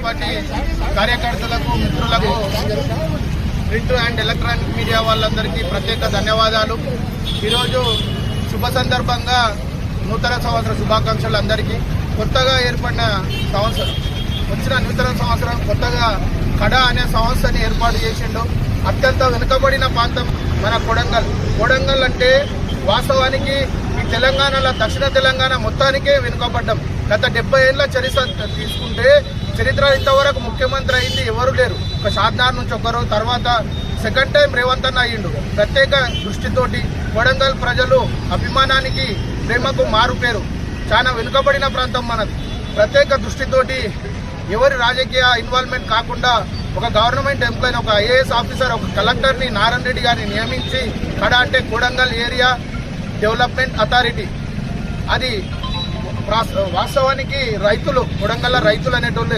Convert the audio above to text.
Party కార్యకర్తలకు, మిత్రులకు, print and electronic media వాళ్ళందరికీ ప్రత్యేక ధన్యవాదాలు. ఈరోజు శుభ సందర్భంగా నూతన సంవత్సర శుభాకాంక్షలు అందరికీ. కొత్తగా ఏర్పడిన సంవత్సరం, వచ్చిన నూతన సంవత్సరం కొత్తగా కడా అనే సంస్థని ఏర్పాటు చేసిండు. అత్యంత వెనుకబడిన ప్రాంతం మన కొడంగల్ అంటే వాస్తవానికి ఈ తెలంగాణలో, దక్షిణ తెలంగాణ మొత్తానికే వెనుకబడ్డం. గత 70 ఏళ్ల చరిత్ర తీసుకుంటే చరిత్ర ఇంతవరకు ముఖ్యమంత్రి అయింది ఎవరు లేరు. ఒక షాద్నార్ నుంచి ఒకరు, తర్వాత సెకండ్ టైం రేవంత్ అన్న అయ్యిండు. ప్రత్యేక దృష్టితోటి కొడంగల్ ప్రజలు అభిమానానికి, ప్రేమకు మారు పేరు. చాలా వెనుకబడిన ప్రాంతం మనది. ప్రత్యేక దృష్టితోటి ఎవరి రాజకీయ ఇన్వాల్వ్మెంట్ కాకుండా ఒక గవర్నమెంట్ ఎంప్లాయీ, ఒక ఐఏఎస్ ఆఫీసర్, ఒక కలెక్టర్ని నారాయణ రెడ్డి గారిని నియమించి కడా అంటే కొడంగల్ ఏరియా డెవలప్మెంట్ అథారిటీ, అది వాస్తవానికి రైతులు, కొడంగల్ రైతులు అనేటోళ్ళు